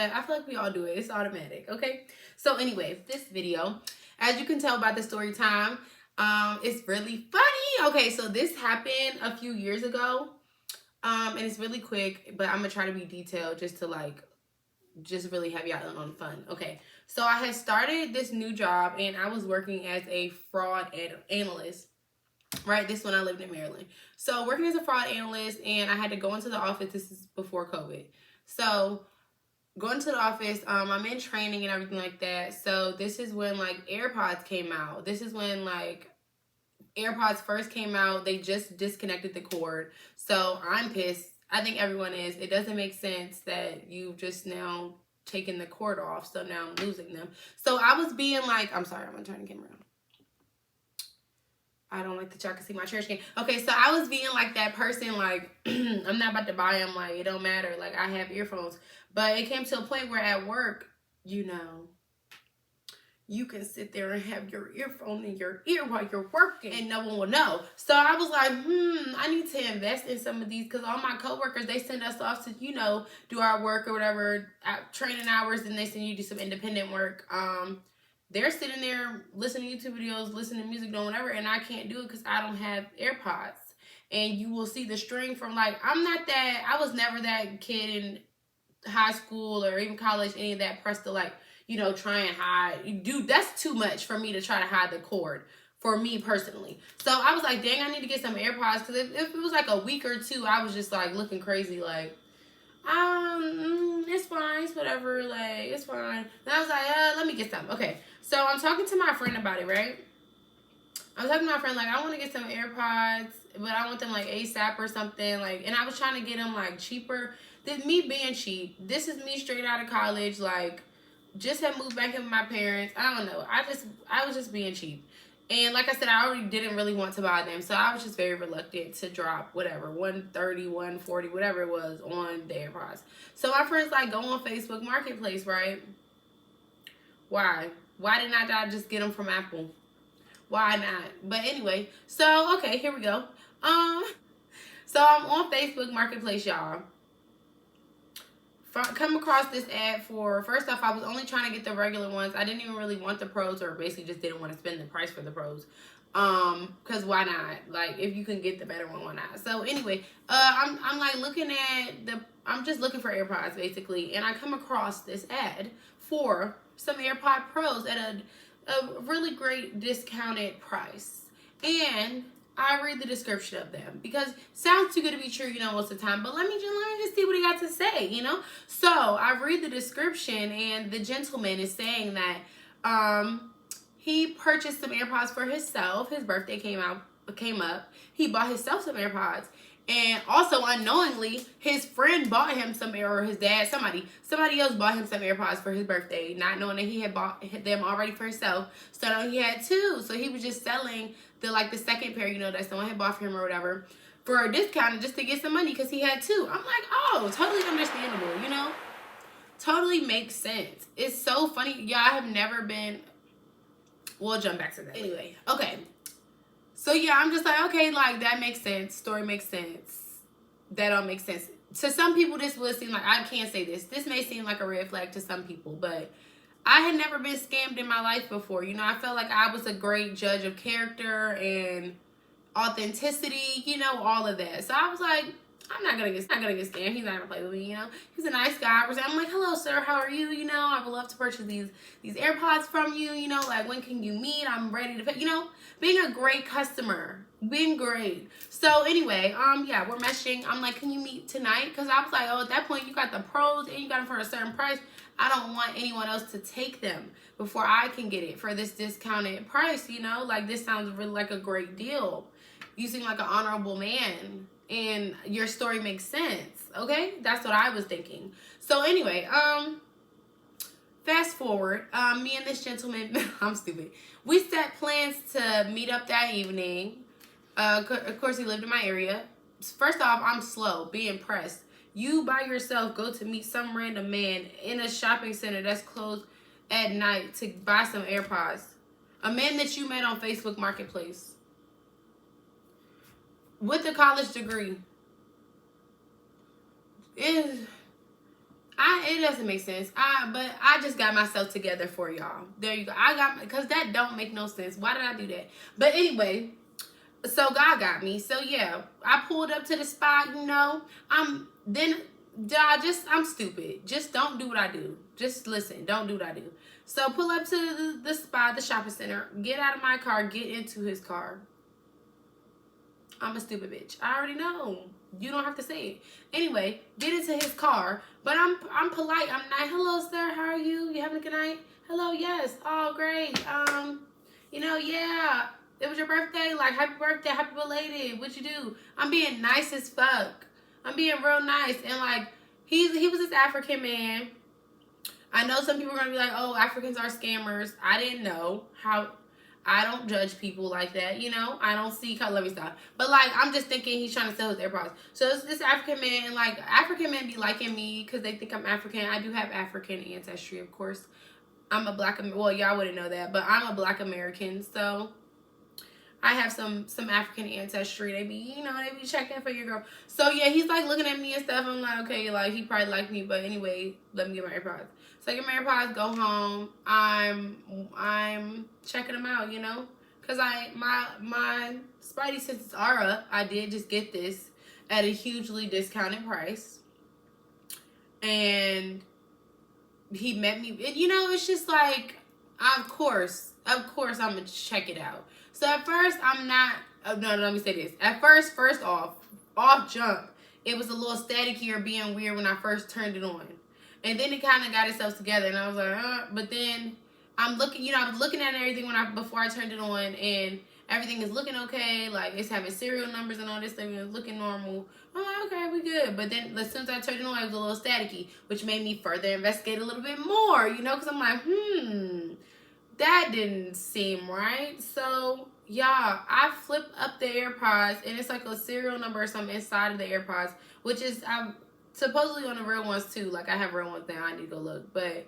but I feel like we all do it. It's automatic, okay? So anyway, this video, as you can tell by the story time, it's really funny. Okay, so this happened a few years ago, and it's really quick, but I'm gonna try to be detailed just to like, just really have y'all on fun. Okay, so I had started this new job, and I was working as a fraud analyst. Right, this when I lived in Maryland. So working as a fraud analyst, and I had to go into the office. This is before COVID. So going to the office, I'm in training and everything like that. So this is when like AirPods came out. This is when like AirPods first came out. They just disconnected the cord. So I'm pissed. I think everyone is. It doesn't make sense that you've just now taken the cord off. So now I'm losing them. So I was being like, I'm sorry, I'm gonna turn the camera around. I don't like that y'all can see my trash can. Okay, so I was being like that person, like, I'm not about to buy them, like, it don't matter. Like, I have earphones. But it came to a point where at work, you know, you can sit there and have your earphone in your ear while you're working and no one will know. So I was like, I need to invest in some of these because all my coworkers, they send us off to, you know, do our work or whatever, training hours, and they send you to do some independent work. They're sitting there listening to YouTube videos, listening to music, doing whatever, and I can't do it because I don't have AirPods. And you will see the string from, like, I was never that kid in high school or even college, any of that, press to, like, you know, try and hide. Dude, that's too much for me to try to hide the cord, for me personally. So I was like, dang, I need to get some AirPods, because if it was like a week or two, I was just, like, looking crazy, like, it's fine, it's whatever, like, it's fine. And I was like, let me get some. Okay, so I'm talking to my friend about it, right? I'm talking to my friend, like, I want to get some AirPods, but I want them, like, ASAP or something, like, and I was trying to get them, like, cheaper. Me being cheap, this is me straight out of college, like, just had moved back in with my parents. I don't know, I was just being cheap. And like I said, I already didn't really want to buy them. So I was just very reluctant to drop whatever, $130, $140, whatever it was on the AirPods. So my friends like, go on Facebook Marketplace, right? Why? Why did not I just get them from Apple? Why not? But anyway, so okay, here we go. So I'm on Facebook Marketplace, y'all. Come across this ad for, first off, I was only trying to get the regular ones. I didn't even really want the pros, or basically just didn't want to spend the price for the pros. Because why not? Like, if you can get the better one, why not? So anyway, I'm like looking at I'm just looking for AirPods basically, and I come across this ad for some AirPod Pros at a really great discounted price. And I read the description of them because it sounds too good to be true, you know, most of the time. But let me just see what he got to say, you know. So I read the description, and the gentleman is saying that he purchased some AirPods for himself. His birthday came up. He bought himself some AirPods, and also unknowingly, his friend bought him some, or his dad, somebody else bought him some AirPods for his birthday, not knowing that he had bought them already for himself. So now he had two. So he was just selling the second pair, you know, that someone had bought for him or whatever, for a discount just to get some money because he had two. I'm like, oh, totally understandable, you know? Totally makes sense. It's so funny. Yeah, I have never been, we'll jump back to that. Anyway, okay. So yeah, I'm just like, okay, like that makes sense. Story makes sense. That all makes sense. To some people, this would seem like, I can't say this. This may seem like a red flag to some people, but I had never been scammed in my life before. You know, I felt like I was a great judge of character and authenticity, you know, all of that. So I was like, I'm not gonna get scammed. He's not gonna play with me, you know. He's a nice guy. I'm like, hello, sir. How are you? You know, I would love to purchase these AirPods from you. You know, like, when can you meet? I'm ready to pay. You know, being a great customer, being great. So anyway, yeah, we're meshing. I'm like, can you meet tonight? Because I was like, oh, at that point, you got the pros and you got them for a certain price. I don't want anyone else to take them before I can get it for this discounted price, you know? Like, this sounds really like a great deal. You seem like an honorable man, and your story makes sense, okay? That's what I was thinking. So anyway, fast forward, me and this gentleman, I'm stupid. We set plans to meet up that evening. Of course, he lived in my area. First off, I'm slow. Be impressed. You by yourself go to meet some random man in a shopping center that's closed at night to buy some AirPods. A man that you met on Facebook Marketplace with a college degree. It it doesn't make sense. But I just got myself together for y'all. There you go. Because that don't make no sense. Why did I do that? But anyway, so God got me. So yeah, I pulled up to the spot, I'm stupid. Just don't do what I do. Just listen, don't do what I do. So pull up to the spot, the shopping center, get out of my car, get into his car. I'm a stupid bitch. I already know. You don't have to say it. Anyway, get into his car. But I'm polite. I'm nice. Hello, sir. How are you? You having a good night? Hello, yes. Oh, great. Yeah. It was your birthday. Like, happy birthday. Happy belated. What you do? I'm being nice as fuck. I'm being real nice. And, like, he was this African man. I know some people are going to be like, oh, Africans are scammers. I didn't know how... I don't judge people like that, I don't see color. Let me stop. But, like, I'm just thinking he's trying to sell his AirPods. So, it's this African man, and, like, African men be liking me because they think I'm African. I do have African ancestry, of course. I'm a black... Well, y'all wouldn't know that, but I'm a black American, so... I have some African ancestry. They be checking for your girl. So, yeah, he's, like, looking at me and stuff. I'm like, okay, like, he probably like me. But, anyway, let me get my AirPods. So I get my AirPods, go home. I'm checking them out, because my spidey senses are up. I did just get this at a hugely discounted price, and he met me. It's just like, of course, I'm gonna check it out. So at first, I'm not. No, let me say this. At first off jump, it was a little staticky or being weird when I first turned it on. And then it kind of got itself together, and I was like, But then I'm looking, I was looking at everything before I turned it on, and everything is looking okay. Like, it's having serial numbers and all this stuff, and it's looking normal. I'm like, okay, we good. But then as soon as I turned it on, it was a little staticky, which made me further investigate a little bit more, because I'm like, that didn't seem right. So, y'all, I flip up the AirPods, and it's like a serial number or something inside of the AirPods, which is, supposedly on the real ones too. Like, I have real ones now. I need to go look. But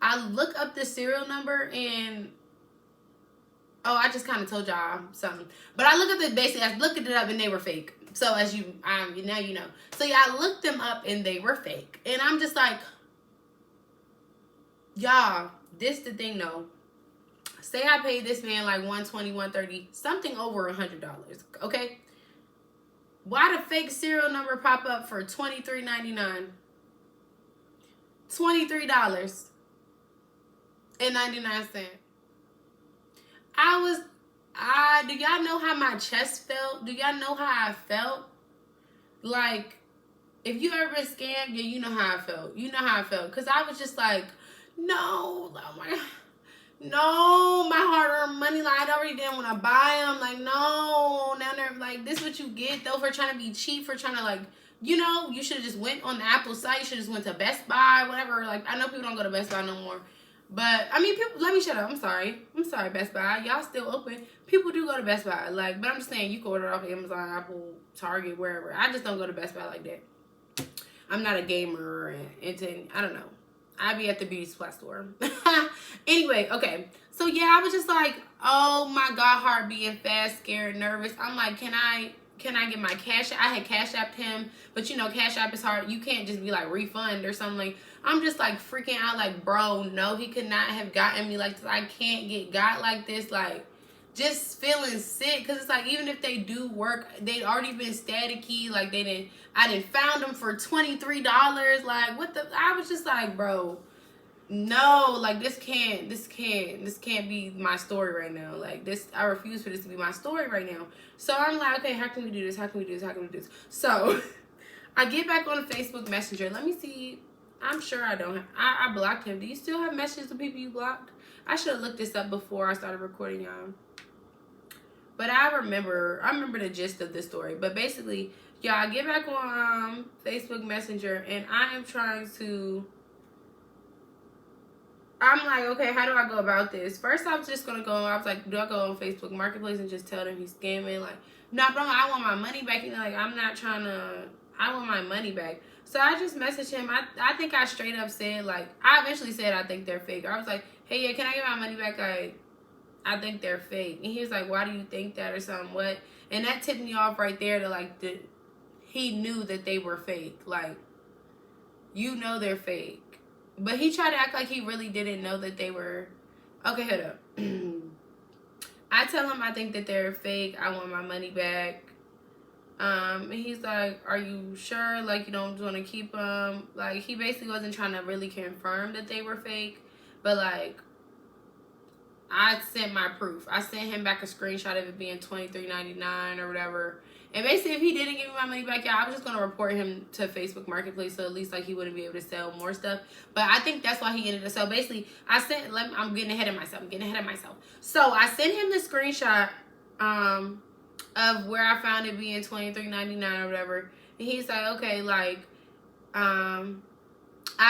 I look up the serial number, and I just kind of told y'all something. But I looked it up, and they were fake. So as you now you know. So yeah, I looked them up, and they were fake. And I'm just like, y'all, this the thing though. Say I paid this man like $120, $130, something over $100. Okay. Why the fake serial number pop up for $23.99? $23.99. Do y'all know how my chest felt? Do y'all know how I felt? Like, if you ever been scammed, yeah, you know how I felt. You know how I felt. Because I was just like, no, oh my God. No, my hard-earned money, like, I already didn't want to buy them. Like, no. Now they're like, this is what you get, though, for trying to be cheap, for trying to, like, you should have just went on the Apple site. You should have just went to Best Buy, whatever. Like, I know people don't go to Best Buy no more. But, I mean, people, let me shut up. I'm sorry, Best Buy. Y'all still open. People do go to Best Buy. Like, but I'm just saying, you can order off Amazon, Apple, Target, wherever. I just don't go to Best Buy like that. I'm not a gamer or into, I don't know. I'd be at the beauty supply store. Anyway, okay. So, yeah, I was just like, oh, my God, heart beating fast, scared, nervous. I'm like, can I get my Cash App? I had Cash Apped him, but, Cash App is hard. You can't just be, like, refund or something. Like, I'm just, like, freaking out, like, bro, no, he could not have gotten me like this. I can't get got like this. Like, just feeling sick, because it's like, even if they do work, they'd already been staticky. Like, I didn't found them for $23. Like, what the, I was just like, bro, no, like, this can't be my story right now. Like, I refuse for this to be my story right now. So I'm like, okay, how can we do this? So I get back on Facebook Messenger. Let me see. I'm sure I don't I blocked him. Do you still have messages of people you blocked? I should have looked this up before I started recording, y'all. But I remember the gist of this story. But basically, y'all, I get back on Facebook Messenger, and I am trying to, I'm like, okay, how do I go about this? First, I was like, do I go on Facebook Marketplace and just tell them he's scamming? Like, no, bro, I want my money back. Like, I'm not trying to, I want my money back. So I just messaged him. I think I straight up said, like, I eventually said I think they're fake. I was like, hey, yeah, can I get my money back? I think they're fake. And he was like, why do you think that, or something? What? And that tipped me off right there to, like, he knew that they were fake. Like, they're fake. But he tried to act like he really didn't know that they were. Okay, hold up. I tell him I think that they're fake. I want my money back. And he's like, "Are you sure? Like, you don't want to keep them?" Like, he basically wasn't trying to really confirm that they were fake, but like, I sent my proof. I sent him back a screenshot of it being $23.99 or whatever. And basically, if he didn't give me my money back, yeah, I was just gonna report him to Facebook Marketplace, so at least like he wouldn't be able to sell more stuff. But I think that's why he ended up. So basically, I'm getting ahead of myself. So I sent him the screenshot of where I found it being $23.99 or whatever. And he's like, okay, like I'll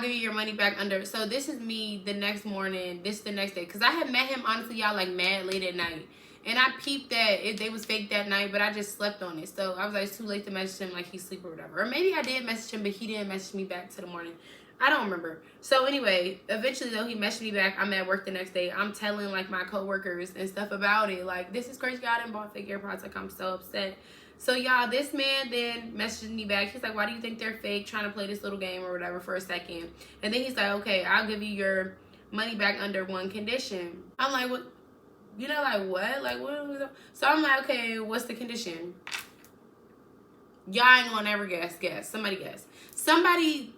give you your money back under. So this is me the next morning. This is the next day. Because I had met him, honestly, y'all, like mad late at night. And I peeped that if they was fake that night, but I just slept on it. So I was like, it's too late to message him like he's asleep or whatever. Or maybe I did message him, but he didn't message me back to the morning. I don't remember. So anyway, eventually though, he messaged me back. I'm at work the next day. I'm telling like my coworkers and stuff about it. Like, this is crazy. I done bought fake AirPods. Like, I'm so upset. So y'all, this man then messaged me back. He's like, why do you think they're fake? Trying to play this little game or whatever for a second. And then he's like, okay, I'll give you your money back under one condition. I'm like, what? You know, like, what? Like, what was that? So I'm like, okay, what's the condition? Y'all ain't gonna never guess. Somebody guess. Somebody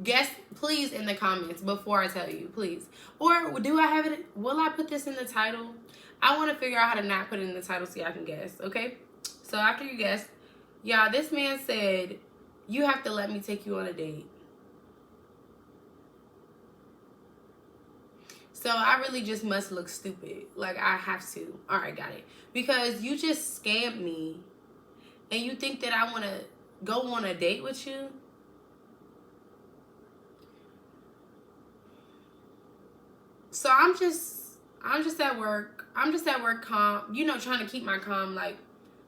guess, please, in the comments before I tell you, please. Or do I have it? Will I put this in the title? I want to figure out how to not put it in the title so y'all can guess, okay? So after you guess, y'all, this man said, you have to let me take you on a date. So I really just must look stupid. Like, I have to. All right, got it. Because you just scammed me and you think that I want to go on a date with you? So I'm just at work. I'm just at work calm, you know, trying to keep my calm. Like,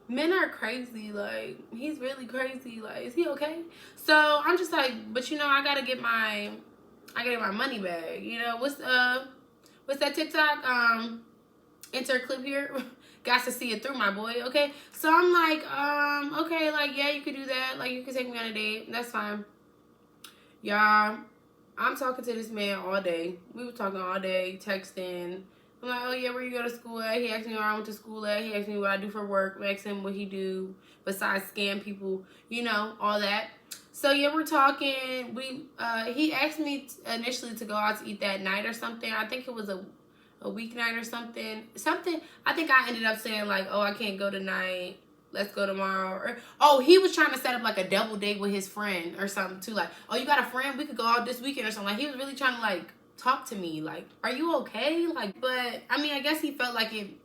men are crazy. Like, he's really crazy. Like, is he okay? So I'm just like, but you know, I gotta get my money back. You know, what's that TikTok? Enter a clip here. Got to see it through, my boy. Okay. So I'm like, okay, like, yeah, you could do that. Like, you could take me on a date. That's fine. Y'all, I'm talking to this man all day. We were talking all day, texting. I'm like, oh yeah, where you go to school at? He asked me where I went to school at. He asked me what I do for work. I asked him what he do besides scam people, you know, all that. So yeah, we're talking. He asked me initially to go out to eat that night or something. I think it was a weeknight or something. I think I ended up saying like, oh, I can't go tonight. Let's go tomorrow. Or, oh, he was trying to set up like a double date with his friend or something too. Like, oh, you got a friend? We could go out this weekend or something. Like, he was really trying to like talk to me. Like, are you okay? Like, but I mean, I guess he felt like he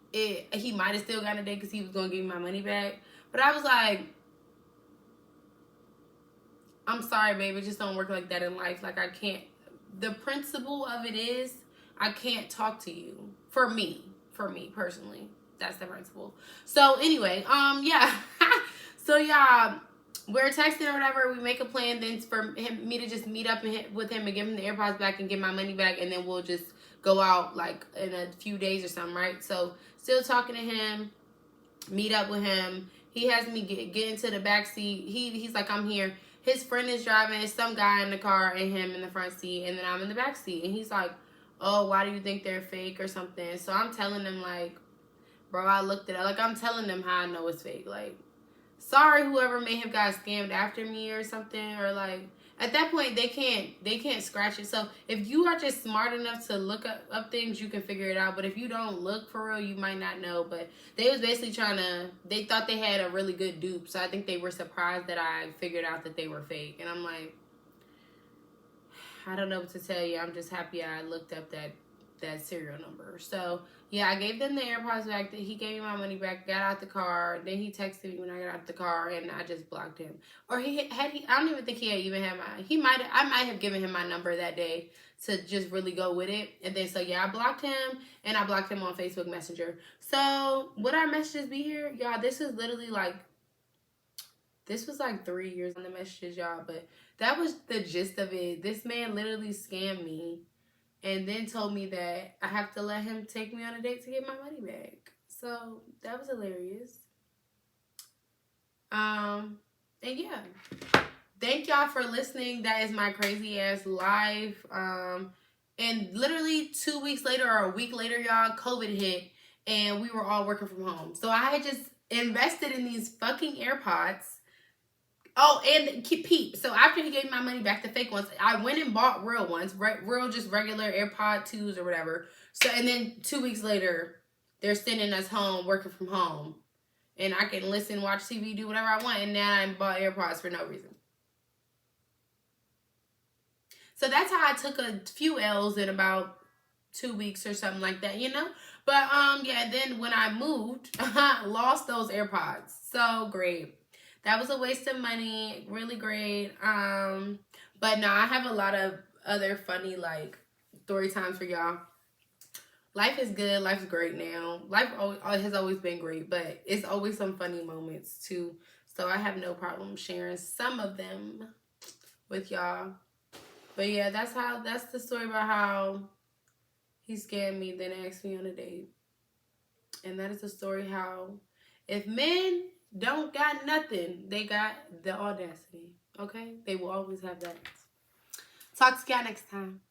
might have still gotten a date because he was gonna give me my money back. But I was like, I'm sorry, babe. It just don't work like that in life. Like, I can't. The principle of it is, I can't talk to you. For me personally. That's the principle. So anyway, yeah. So yeah, we're texting or whatever. We make a plan then for me to just meet up with him and give him the AirPods back and get my money back, and then we'll just go out like in a few days or something, right? So still talking to him, meet up with him. He has me get into the back seat. He's like, I'm here. His friend is driving, some guy in the car and him in the front seat, and then I'm in the back seat. And he's like, oh, why do you think they're fake or something? So I'm telling him like, bro, I looked it up. Like, I'm telling them how I know it's fake. Like, sorry whoever may have got scammed after me or something. Or like, at that point, they can't scratch it. So if you are just smart enough to look up things, you can figure it out. But if you don't look for real, you might not know. But they was basically they thought they had a really good dupe. So I think they were surprised that I figured out that they were fake. And I'm like, I don't know what to tell you. I'm just happy I looked up that serial number. So yeah, I gave them the AirPods back. He gave me my money back, got out the car. Then he texted me when I got out the car, and I just blocked him. Or I don't even think he had even had I might have given him my number that day to just really go with it. And then so yeah, I blocked him, and I blocked him on Facebook Messenger. So would our messages be here? Y'all, this was like 3 years on the messages, y'all, but that was the gist of it. This man literally scammed me and then told me that I have to let him take me on a date to get my money back. So that was hilarious. And yeah. thank y'all for listening. That is my crazy ass life. And literally 2 weeks later or a week later, y'all, COVID hit and we were all working from home. So I had just invested in these fucking AirPods. Oh, and keep peep. So after he gave me my money back, the fake ones, I went and bought real ones, real just regular AirPod 2s or whatever. So and then 2 weeks later, they're sending us home, working from home, and I can listen, watch TV, do whatever I want. And now I bought AirPods for no reason. So that's how I took a few L's in about 2 weeks or something like that, you know. But yeah. Then when I moved, lost those AirPods. So great. That was a waste of money. Really great. But no, I have a lot of other funny like story times for y'all. Life is good. Life's great now. Life has always been great, but it's always some funny moments too. So I have no problem sharing some of them with y'all. But yeah, that's the story about how he scammed me, then asked me on a date. And that is the story how if men don't got nothing, they got the audacity. Okay? They will always have that. Talk to y'all next time.